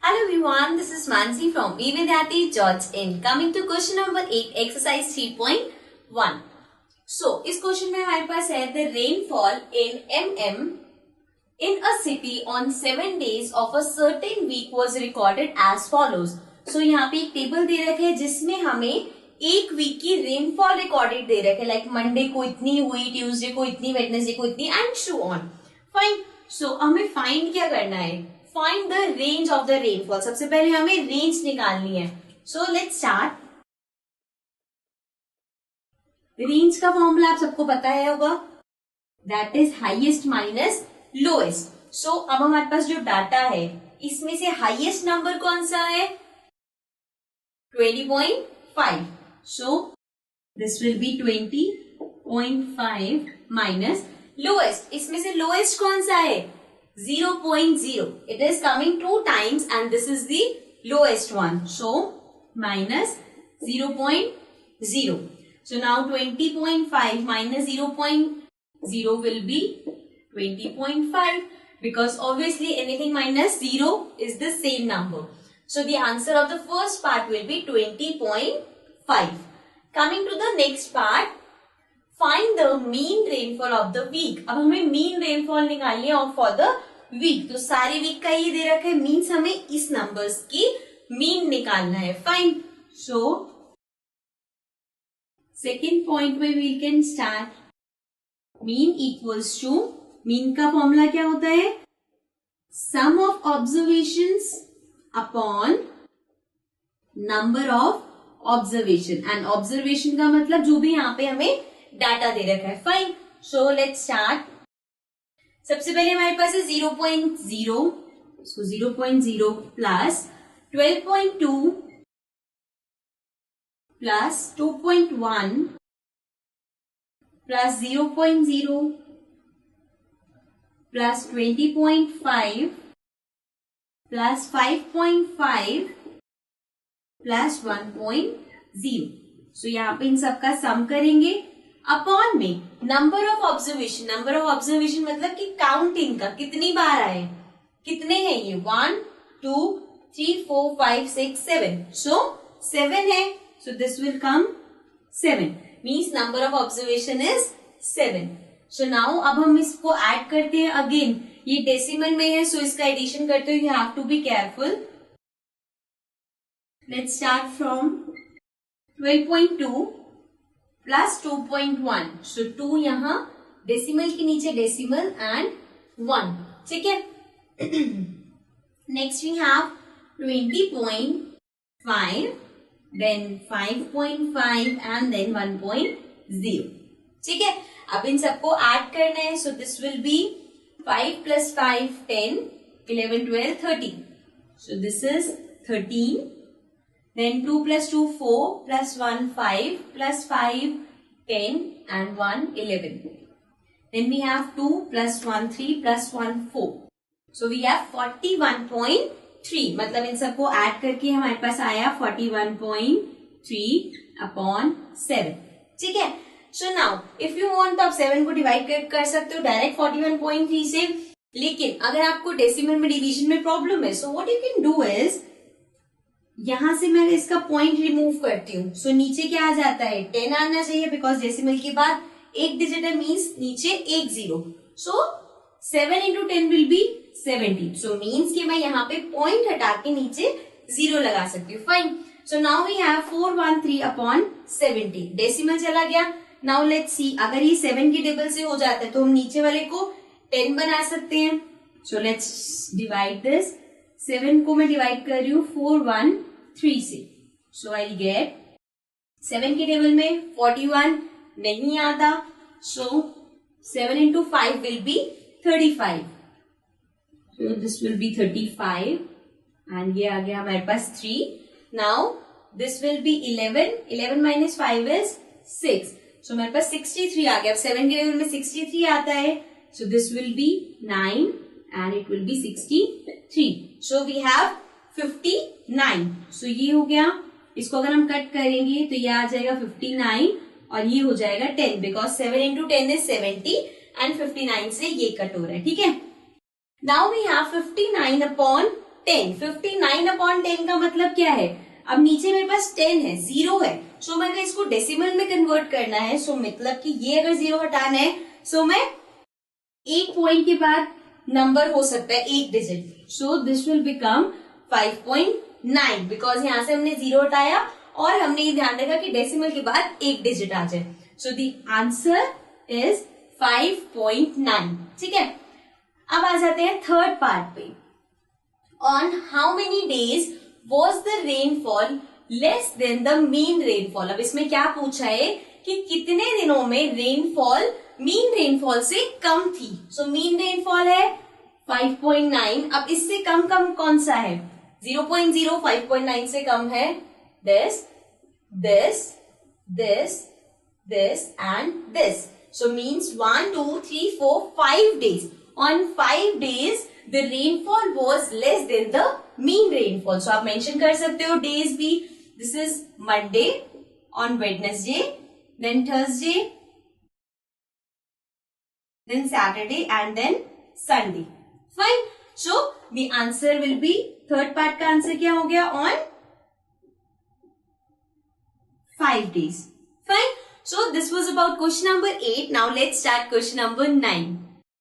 Hello everyone, this is Mansi from evidyarthi George in. Coming to question number 8, exercise 3.1. So, इस question में हमारे पास है the rainfall in mm in a city on 7 days of a certain week was recorded as follows. So, यहाँ पे एक table दे रखे है जिसमें हमें एक वीक की रेनफॉल रिकॉर्डेड दे रखे लाइक मंडे को इतनी हुई, ट्यूसडे को इतनी, वेडनेसडे को इतनी and so on. Fine. So हमें फाइंड क्या करना है? Find the range of the rainfall. सबसे पहले हमें रेंज निकालनी है. So let's start. रेंज का फॉर्मूला आप सबको पता है होगा, that is highest minus lowest. So अब हमारे पास जो डाटा है इसमें से हाईएस्ट नंबर कौन सा है? 20.5. सो this will B 20.5 minus lowest. इसमें से लोएस्ट कौन सा है? 0.0. It is coming 2 times and this is the lowest one. So minus 0.0. So now 20.5 minus 0.0 will be 20.5 because obviously anything minus 0 is the same number. So the answer of the first part will be 20.5. Coming to the next part, find the mean rainfall of the week. अब हमें mean rainfall निकालनी है और for the week. तो सारे week का ये दे रखा है, मीन्स हमें इस नंबर्स की मीन निकालना है. फाइन. सो सेकेंड पॉइंट में we can start. Mean equals to, mean का फॉर्मूला क्या होता है? Sum of observations upon number of observation. And observation का मतलब जो भी यहाँ पे हमें डाटा दे रखा है. फाइन. So let's start. सबसे पहले हमारे पास है 0.0. सो 0.0 plus 12.2 plus 2.1 plus 0.0 plus 20.5 plus 5.5 plus 1.0. सो यहाँ पे इन सबका सम करेंगे अपॉन में number of observation. Number of observation मतलब कि काउंटिंग का कितनी बार आए, कितने हैं ये? 1 2 3 4 5 6 7. सो 7 है. So this will come 7. Means number of observation is 7. So now अब हम इसको ऐड करते हैं. अगेन ये डेसिमल में है, सो इसका एडिशन करते हुए you have to be careful. Let's start from 12.2 plus 2.1. So 2 यहाँ डेसिमल के नीचे डेसिमल एंड 1. ठीक है. Next we have 20.5 then 5.5 and then 1.0. ठीक है. अब इन सबको ऐड करना है. So this will be 5 plus 5 10 11 12 13. So this is 13. Then 2 plus 2 4 plus 1 5 plus 5 10 and 1 11. Then we have 2 plus 1 3 plus 1 4. So we have 41.3. मतलब इन सबको ऐड करके हमारे पास आया 41.3 upon 7. ठीक है. So now if you want तो आप 7 को डिवाइड कर सकते हो डायरेक्ट 41.3 से. लेकिन अगर आपको डेसिमल में डिवीजन में प्रॉब्लम है, so what you can do is यहां से मैं इसका पॉइंट रिमूव करती हूँ. सो नीचे क्या आ जाता है? 10 आना चाहिए बिकॉज डेसिमल के बाद एक डिजिट है, मीन्स नीचे एक 0. सो 7 into 10 will be 70. So means कि मैं यहाँ पे पॉइंट हटा के नीचे 0 लगा सकती हूँ. Fine. So now we have 413 upon 70. Decimal चला गया. नाउ लेट्स सी, अगर ये 7 के टेबल से हो जाता है तो हम नीचे वाले को 10 बना सकते हैं. So let's divide this. 7 को मैं डिवाइड कर रही हूँ 413 से. सो आई गेट 7 के टेबल में 41 नहीं आता. सो 7 into 5 will be 35. So this will B 35 and ये आ गया हमारे पास 3. Now this will B 11. 11 minus 5 is 6. सो मेरे पास 63 आ गया. अब 7 के टेबल में 63 आता है. So this will B 9 and it will be 63. So we have 59. So ये हो गया. इसको अगर हम कट करेंगे तो ये आ जाएगा 59 और ये हो जाएगा 10 because 7 into 10 is 70 and 59 से ये कट हो रहा है. ठीक है. Now we have 59 upon 10, 59/10 का मतलब क्या है? अब नीचे मेरे पास 10 है, 0 है, सो मैंने इसको डेसिमल में कन्वर्ट करना है, सो मतलब कि ये अगर 0 हटाना है, सो मैं एक पॉइंट के बाद नंबर हो सकता है एक digit, so this will become 5.9, because यहां से हमने 0 हटाया और हमने ये ध्यान रखा कि डेसिमल के बाद एक डिजिट आ जाए, सो द आंसर इज 5.9। ठीक है, अब आ जाते हैं थर्ड पार्ट पे। On how many days was the rainfall less than the mean rainfall. अब इसमें क्या पूछा है कि कितने दिनों में रेनफॉल मीन रेनफॉल से कम थी। सो मीन रेनफॉल है 5.9, अब इससे कम कौन सा है? 0.0, 5.9 से कम है this, this, this, this and this. So means 1, 2, 3, 4, 5 days. On 5 days, the rainfall was less than the mean rainfall. So आप mention कर सकते हो days भी. This is Monday, on Wednesday, then Thursday, then Saturday and then Sunday. Fine. So the answer will be, third part का answer क्या हो गया? On 5 days. Fine. So this was about question number 8. Now let's start question number 9.